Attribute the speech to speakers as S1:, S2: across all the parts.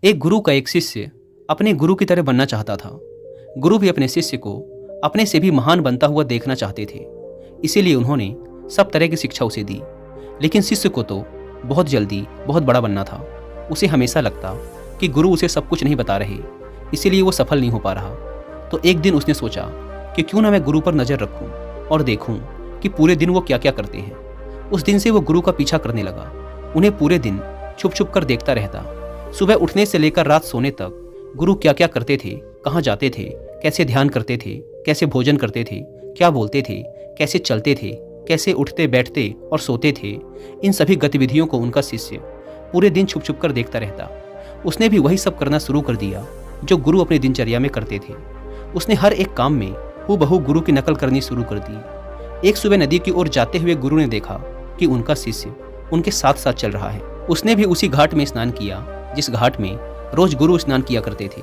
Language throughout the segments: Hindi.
S1: एक गुरु का एक शिष्य अपने गुरु की तरह बनना चाहता था। गुरु भी अपने शिष्य को अपने से भी महान बनता हुआ देखना चाहते थे, इसीलिए उन्होंने सब तरह की शिक्षा उसे दी। लेकिन शिष्य को तो बहुत जल्दी बहुत बड़ा बनना था। उसे हमेशा लगता कि गुरु उसे सब कुछ नहीं बता रहे, इसीलिए वो सफल नहीं हो पा रहा। तो एक दिन उसने सोचा कि क्यों ना मैं गुरु पर नज़र रखूं और देखूं कि पूरे दिन वो क्या क्या करते हैं। उस दिन से वो गुरु का पीछा करने लगा। उन्हें पूरे दिन छुप छुप कर देखता रहता। सुबह उठने से लेकर रात सोने तक गुरु क्या क्या करते थे, कहाँ जाते थे, कैसे ध्यान करते थे, कैसे भोजन करते थे, क्या बोलते थे, कैसे चलते थे, कैसे उठते बैठते और सोते थे, इन सभी गतिविधियों को उनका शिष्य पूरे दिन छुप छुप कर देखता रहता। उसने भी वही सब करना शुरू कर दिया जो गुरु अपनी दिनचर्या में करते थे। उसने हर एक काम में हूबहू गुरु की नकल करनी शुरू कर दी। एक सुबह नदी की ओर जाते हुए गुरु ने देखा कि उनका शिष्य उनके साथ साथ चल रहा है। उसने भी उसी घाट में स्नान किया जिस घाट में रोज गुरु स्नान किया करते थे।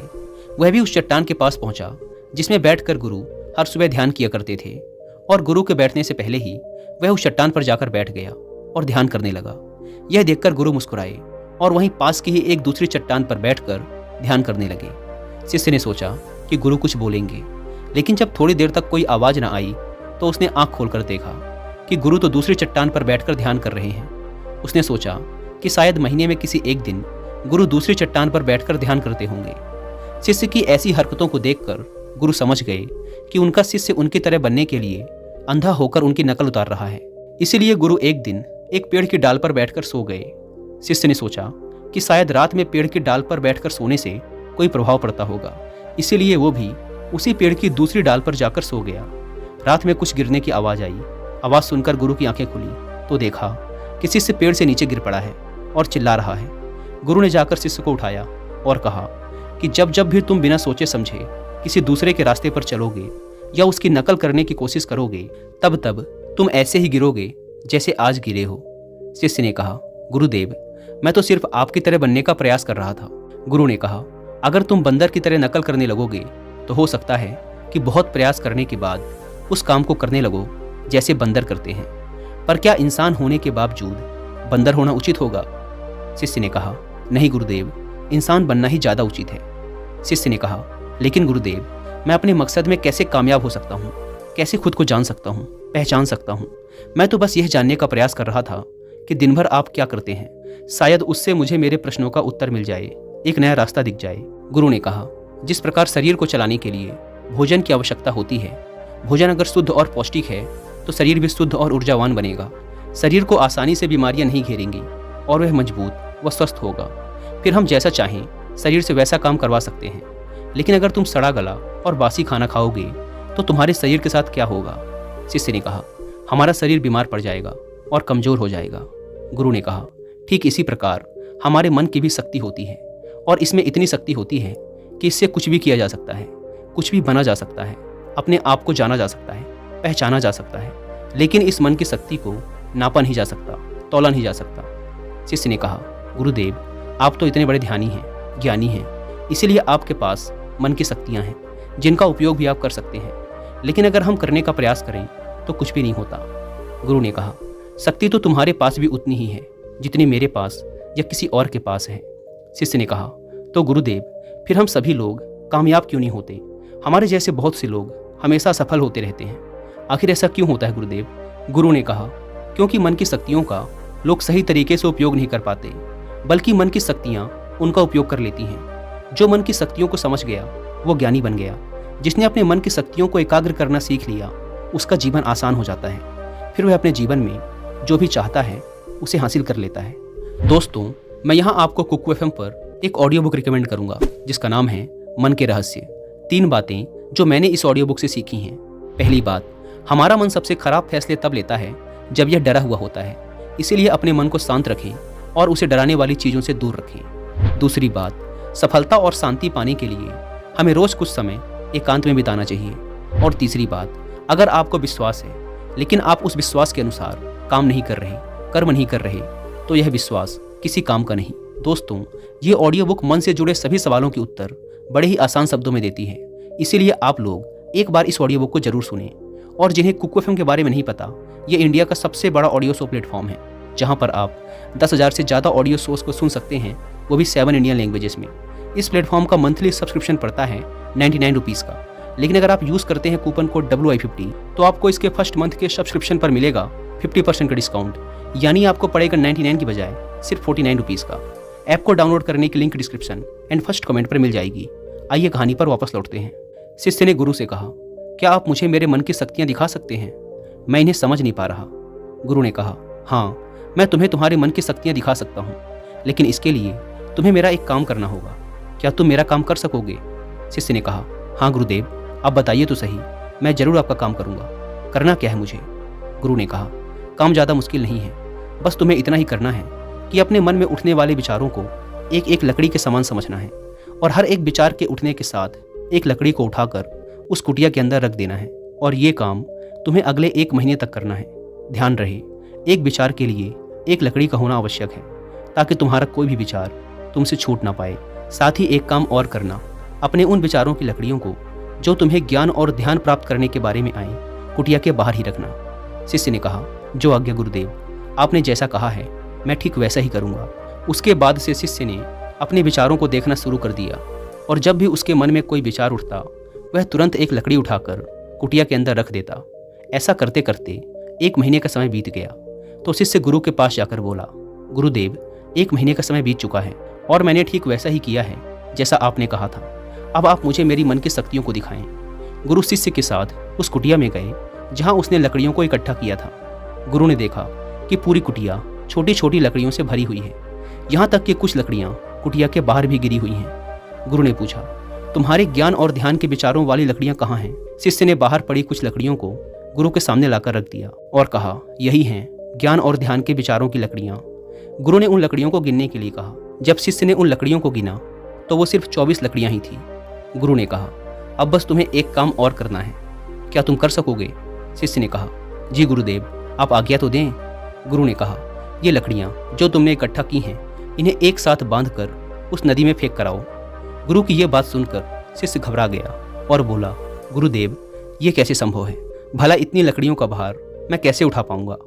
S1: वह भी उस चट्टान के पास पहुंचा जिसमें बैठकर गुरु हर सुबह ध्यान किया करते थे, और गुरु के बैठने से पहले ही वह उस चट्टान पर जाकर बैठ गया और ध्यान करने लगा। यह देखकर गुरु मुस्कुराए और वहीं पास की ही एक दूसरी चट्टान पर बैठकर ध्यान करने लगे। शिष्य ने सोचा कि गुरु कुछ बोलेंगे, लेकिन जब थोड़ी देर तक कोई आवाज न आई तो उसने आंख खोलकर देखा कि गुरु तो दूसरी चट्टान पर बैठकर ध्यान कर रहे हैं। उसने सोचा कि शायद महीने में किसी एक दिन गुरु दूसरी चट्टान पर बैठकर ध्यान करते होंगे। शिष्य की ऐसी हरकतों को देखकर गुरु समझ गए कि उनका शिष्य उनकी तरह बनने के लिए अंधा होकर उनकी नकल उतार रहा है। इसीलिए गुरु एक दिन एक पेड़ की डाल पर बैठकर सो गए। शिष्य ने सोचा कि शायद रात में पेड़ की डाल पर बैठकर सोने से कोई प्रभाव पड़ता होगा, इसीलिए वो भी उसी पेड़ की दूसरी डाल पर जाकर सो गया। रात में कुछ गिरने की आवाज आई। आवाज सुनकर गुरु की आंखें खुली तो देखा कि शिष्य पेड़ से नीचे गिर पड़ा है और चिल्ला रहा है। गुरु ने जाकर शिष्य को उठाया और कहा कि जब जब भी तुम बिना सोचे समझे किसी दूसरे के रास्ते पर चलोगे या उसकी नकल करने की कोशिश करोगे, तब तब तुम ऐसे ही गिरोगे जैसे आज गिरे हो। शिष्य ने कहा, गुरुदेव, मैं तो सिर्फ आपकी तरह बनने का प्रयास कर रहा था। गुरु ने कहा, अगर तुम बंदर की तरह नकल करने लगोगे तो हो सकता है कि बहुत प्रयास करने के बाद उस काम को करने लगो जैसे बंदर करते हैं। पर क्या इंसान होने के बावजूद बंदर होना उचित होगा? शिष्य ने कहा, नहीं गुरुदेव, इंसान बनना ही ज़्यादा उचित है। शिष्य ने कहा, लेकिन गुरुदेव, मैं अपने मकसद में कैसे कामयाब हो सकता हूँ? कैसे खुद को जान सकता हूँ, पहचान सकता हूँ? मैं तो बस यह जानने का प्रयास कर रहा था कि दिन भर आप क्या करते हैं। शायद उससे मुझे मेरे प्रश्नों का उत्तर मिल जाए, एक नया रास्ता दिख जाए। गुरु ने कहा, जिस प्रकार शरीर को चलाने के लिए भोजन की आवश्यकता होती है, भोजन अगर शुद्ध और पौष्टिक है तो शरीर भी शुद्ध और ऊर्जावान बनेगा। शरीर को आसानी से बीमारियां नहीं घेरेंगी और वह मजबूत व स्वस्थ होगा। फिर हम जैसा चाहें शरीर से वैसा काम करवा सकते हैं। लेकिन अगर तुम सड़ा गला और बासी खाना खाओगे तो तुम्हारे शरीर के साथ क्या होगा? शिष्य ने कहा, हमारा शरीर बीमार पड़ जाएगा और कमजोर हो जाएगा। गुरु ने कहा, ठीक इसी प्रकार हमारे मन की भी शक्ति होती है, और इसमें इतनी शक्ति होती है कि इससे कुछ भी किया जा सकता है, कुछ भी बना जा सकता है, अपने आप को जाना जा सकता है, पहचाना जा सकता है। लेकिन इस मन की शक्ति को नापा नहीं जा सकता, तौला नहीं जा सकता। शिष्य ने कहा, गुरुदेव, आप तो इतने बड़े ध्यानी हैं, ज्ञानी हैं, इसीलिए आपके पास मन की शक्तियाँ हैं जिनका उपयोग भी आप कर सकते हैं। लेकिन अगर हम करने का प्रयास करें तो कुछ भी नहीं होता। गुरु ने कहा, शक्ति तो तुम्हारे पास भी उतनी ही है जितनी मेरे पास या किसी और के पास है। शिष्य ने कहा, तो गुरुदेव, फिर हम सभी लोग कामयाब क्यों नहीं होते? हमारे जैसे बहुत से लोग हमेशा सफल होते रहते हैं। आखिर ऐसा क्यों होता है गुरुदेव? गुरु ने कहा, क्योंकि मन की शक्तियों का लोग सही तरीके से उपयोग नहीं कर पाते, बल्कि मन की शक्तियाँ उनका उपयोग कर लेती हैं। जो मन की शक्तियों को समझ गया वो ज्ञानी बन गया। जिसने अपने मन की शक्तियों को एकाग्र करना सीख लिया उसका जीवन आसान हो जाता है। फिर वह अपने जीवन में जो भी चाहता है उसे हासिल कर लेता है। दोस्तों, मैं यहाँ आपको कुकू FM पर एक ऑडियो बुक रिकमेंड करूँगा जिसका नाम है मन के रहस्य। 3 बातें जो मैंने इस ऑडियो बुक से सीखी हैं। पहली बात, हमारा मन सबसे खराब फैसले तब लेता है जब यह डरा हुआ होता है, इसीलिए अपने मन को शांत रखें और उसे डराने वाली चीज़ों से दूर रखें। दूसरी बात, सफलता और शांति पाने के लिए हमें रोज़ कुछ समय एकांत में बिताना चाहिए। और तीसरी बात, अगर आपको विश्वास है लेकिन आप उस विश्वास के अनुसार काम नहीं कर रहे, कर्म नहीं कर रहे, तो यह विश्वास किसी काम का नहीं। दोस्तों, ये ऑडियो बुक मन से जुड़े सभी सवालों के उत्तर बड़े ही आसान शब्दों में देती है, इसीलिए आप लोग एक बार इस ऑडियो बुक को जरूर सुनें। और जिन्हें कुकू FM के बारे में नहीं पता, ये इंडिया का सबसे बड़ा ऑडियो शो प्लेटफॉर्म है जहाँ पर आप 10,000 से ज़्यादा ऑडियो शोज को सुन सकते हैं, वो भी 7 इंडियन लैंग्वेजेस में। इस प्लेटफॉर्म का मंथली सब्सक्रिप्शन पड़ता है 99 रुपीज़ का, लेकिन अगर आप यूज़ करते हैं कूपन कोड WI50 तो आपको इसके फर्स्ट मंथ के सब्सक्रिप्शन पर मिलेगा 50% का डिस्काउंट, यानी आपको पड़ेगा 99 की बजाय सिर्फ 49 रुपीज़ का। ऐप को डाउनलोड करने की link description and first comment पर मिल जाएगी। आइए कहानी पर वापस लौटते हैं। शिष्य ने गुरु से कहा, क्या आप मुझे मेरे मन की शक्तियाँ दिखा सकते हैं? मैं इन्हें समझ नहीं पा रहा। गुरु ने कहा, हाँ, मैं तुम्हें तुम्हारे मन की शक्तियाँ दिखा सकता हूँ, लेकिन इसके लिए तुम्हें मेरा एक काम करना होगा। क्या तुम मेरा काम कर सकोगे? शिष्य ने कहा, हाँ गुरुदेव, आप बताइए तो सही, मैं जरूर आपका काम करूँगा। करना क्या है मुझे? गुरु ने कहा, काम ज़्यादा मुश्किल नहीं है, बस तुम्हें इतना ही करना है कि अपने मन में उठने वाले विचारों को एक एक लकड़ी के समान समझना है और हर एक विचार के उठने के साथ एक लकड़ी को उठाकर उस कुटिया के अंदर रख देना है। और ये काम तुम्हें अगले 1 महीने तक करना है। ध्यान रहे, एक विचार के लिए एक लकड़ी का होना आवश्यक है, ताकि तुम्हारा कोई भी विचार तुमसे छूट ना पाए। साथ ही एक काम और करना, अपने उन विचारों की लकड़ियों को जो तुम्हें ज्ञान और ध्यान प्राप्त करने के बारे में आए, कुटिया के बाहर ही रखना। शिष्य ने कहा, जो आज्ञा गुरुदेव, आपने जैसा कहा है मैं ठीक वैसा ही करूँगा। उसके बाद से शिष्य ने अपने विचारों को देखना शुरू कर दिया और जब भी उसके मन में कोई विचार उठता वह तुरंत एक लकड़ी उठाकर कुटिया के अंदर रख देता। ऐसा करते करते 1 महीने का समय बीत गया तो शिष्य गुरु के पास जाकर बोला, गुरुदेव, 1 महीने का समय बीत चुका है और मैंने ठीक वैसा ही किया है जैसा आपने कहा था। अब आप मुझे मेरी मन की शक्तियों को दिखाएं। गुरु शिष्य के साथ उस कुटिया में गए जहाँ उसने लकड़ियों को इकट्ठा किया था। गुरु ने देखा कि पूरी कुटिया छोटी छोटी लकड़ियों से भरी हुई है, यहाँ तक कि कुछ लकड़ियाँ कुटिया के बाहर भी गिरी हुई हैं। गुरु ने पूछा, तुम्हारे ज्ञान और ध्यान के विचारों वाली लकड़ियाँ कहाँ हैं? शिष्य ने बाहर पड़ी कुछ लकड़ियों को गुरु के सामने लाकर रख दिया और कहा, यही हैं ज्ञान और ध्यान के विचारों की लकड़ियाँ। गुरु ने उन लकड़ियों को गिनने के लिए कहा। जब शिष्य ने उन लकड़ियों को गिना तो वो सिर्फ 24 लकड़ियाँ ही थी। गुरु ने कहा, अब बस तुम्हें एक काम और करना है, क्या तुम कर सकोगे? शिष्य ने कहा, जी गुरुदेव, आप आज्ञा तो दें। गुरु ने कहा, ये लकड़ियाँ जो तुमने इकट्ठा की हैं, इन्हें एक साथ बांधकर उस नदी में फेंक कर आओ। गुरु की यह बात सुनकर शिष्य घबरा गया और बोला, गुरुदेव, ये कैसे संभव है? भला इतनी लकड़ियों का भार मैं कैसे उठा पाऊंगा?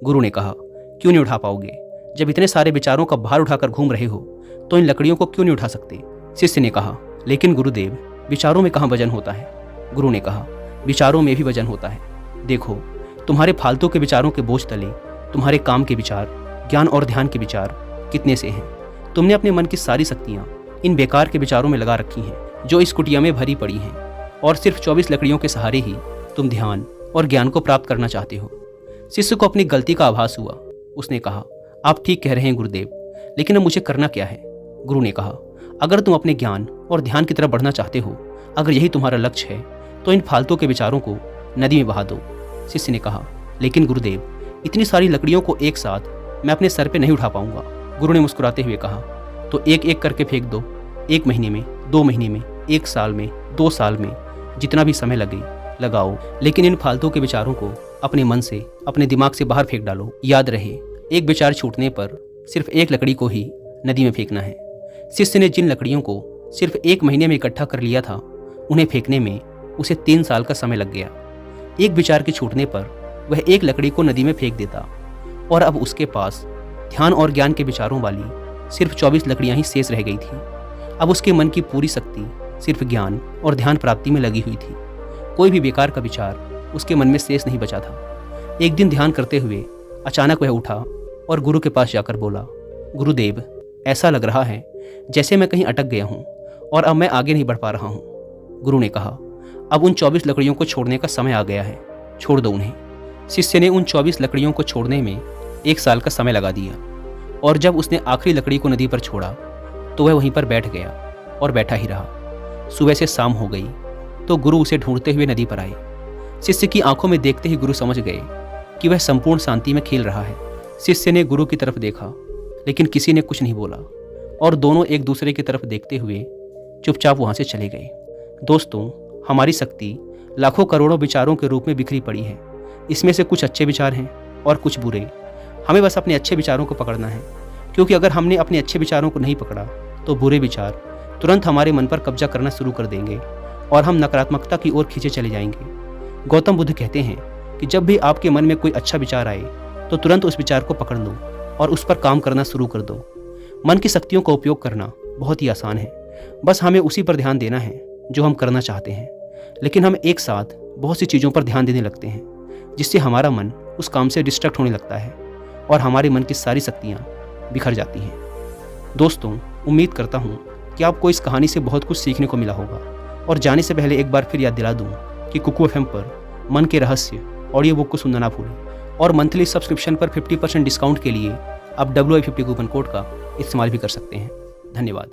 S1: गुरु ने कहा, क्यों नहीं उठा पाओगे? जब इतने सारे विचारों का भार उठाकर घूम रहे हो तो इन लकड़ियों को क्यों नहीं उठा सकते? शिष्य ने कहा, लेकिन गुरुदेव, विचारों में कहाँ वजन होता है? गुरु ने कहा, विचारों में भी वजन होता है। देखो, तुम्हारे फालतू के विचारों के बोझ तले तुम्हारे काम के विचार, ज्ञान और ध्यान के विचार कितने से हैं। तुमने अपने मन की सारी शक्तियाँ इन बेकार के विचारों में लगा रखी हैं जो इस कुटिया में भरी पड़ी हैं, और सिर्फ 24 लकड़ियों के सहारे ही तुम ध्यान और ज्ञान को प्राप्त करना चाहते हो। शिष्य को अपनी गलती का आभास हुआ। उसने कहा, आप ठीक कह रहे हैं गुरुदेव, लेकिन अब मुझे करना क्या है? गुरु ने कहा, अगर तुम अपने ज्ञान और ध्यान की तरफ बढ़ना चाहते हो, अगर यही तुम्हारा लक्ष्य है, तो इन फालतू के विचारों को नदी में बहा दो। शिष्य ने कहा, लेकिन गुरुदेव, इतनी सारी लकड़ियों को एक साथ मैं अपने सर पे नहीं उठा पाऊंगा। गुरु ने मुस्कुराते हुए कहा, तो एक एक करके फेंक दो। 1 महीने में, 2 महीने में, 1 साल में, 2 साल में, जितना भी समय लगे लगाओ, लेकिन इन फालतू के विचारों को अपने मन से, अपने दिमाग से बाहर फेंक डालो। याद रहे, एक विचार छूटने पर सिर्फ एक लकड़ी को ही नदी में फेंकना है। शिष्य ने जिन लकड़ियों को सिर्फ 1 महीने में इकट्ठा कर लिया था, उन्हें फेंकने में उसे 3 साल का समय लग गया। एक विचार के छूटने पर वह एक लकड़ी को नदी में फेंक देता और अब उसके पास ध्यान और ज्ञान के विचारों वाली सिर्फ 24 लकड़ियां ही शेष रह गई थी। अब उसके मन की पूरी शक्ति सिर्फ ज्ञान और ध्यान प्राप्ति में लगी हुई थी। कोई भी बेकार का विचार उसके मन में शेष नहीं बचा था। एक दिन ध्यान करते हुए अचानक वह उठा और गुरु के पास जाकर बोला, गुरुदेव, ऐसा लग रहा है जैसे मैं कहीं अटक गया हूँ और अब मैं आगे नहीं बढ़ पा रहा हूँ। गुरु ने कहा, अब उन 24 लकड़ियों को छोड़ने का समय आ गया है, छोड़ दो उन्हें। शिष्य ने उन 24 लकड़ियों को छोड़ने में 1 साल का समय लगा दिया और जब उसने आखिरी लकड़ी को नदी पर छोड़ा तो वह वहीं पर बैठ गया और बैठा ही रहा। सुबह से शाम हो गई तो गुरु उसे ढूंढते हुए नदी पर आए। शिष्य की आंखों में देखते ही गुरु समझ गए कि वह संपूर्ण शांति में खेल रहा है। शिष्य ने गुरु की तरफ देखा, लेकिन किसी ने कुछ नहीं बोला और दोनों एक दूसरे की तरफ देखते हुए चुपचाप वहां से चले गए। दोस्तों, हमारी शक्ति लाखों करोड़ों विचारों के रूप में बिखरी पड़ी है। इसमें से कुछ अच्छे विचार हैं और कुछ बुरे। हमें बस अपने अच्छे विचारों को पकड़ना है, क्योंकि अगर हमने अपने अच्छे विचारों को नहीं पकड़ा तो बुरे विचार तुरंत हमारे मन पर कब्जा करना शुरू कर देंगे और हम नकारात्मकता की ओर खींचे चले जाएंगे। गौतम बुद्ध कहते हैं कि जब भी आपके मन में कोई अच्छा विचार आए तो तुरंत उस विचार को पकड़ लो और उस पर काम करना शुरू कर दो। मन की शक्तियों का उपयोग करना बहुत ही आसान है, बस हमें उसी पर ध्यान देना है जो हम करना चाहते हैं, लेकिन हम एक साथ बहुत सी चीज़ों पर ध्यान देने लगते हैं जिससे हमारा मन उस काम से डिस्ट्रैक्ट होने लगता है और हमारे मन की सारी शक्तियाँ बिखर जाती हैं। दोस्तों, उम्मीद करता हूँ कि आपको इस कहानी से बहुत कुछ सीखने को मिला होगा, और जाने से पहले एक बार फिर याद दिला दूँ कि कुकू FM पर मन के रहस्य ऑडियो बुक को सुनना ना भूलें, और मंथली सब्सक्रिप्शन पर 50% डिस्काउंट के लिए आप WI50 कूपन कोड का इस्तेमाल भी कर सकते हैं। धन्यवाद।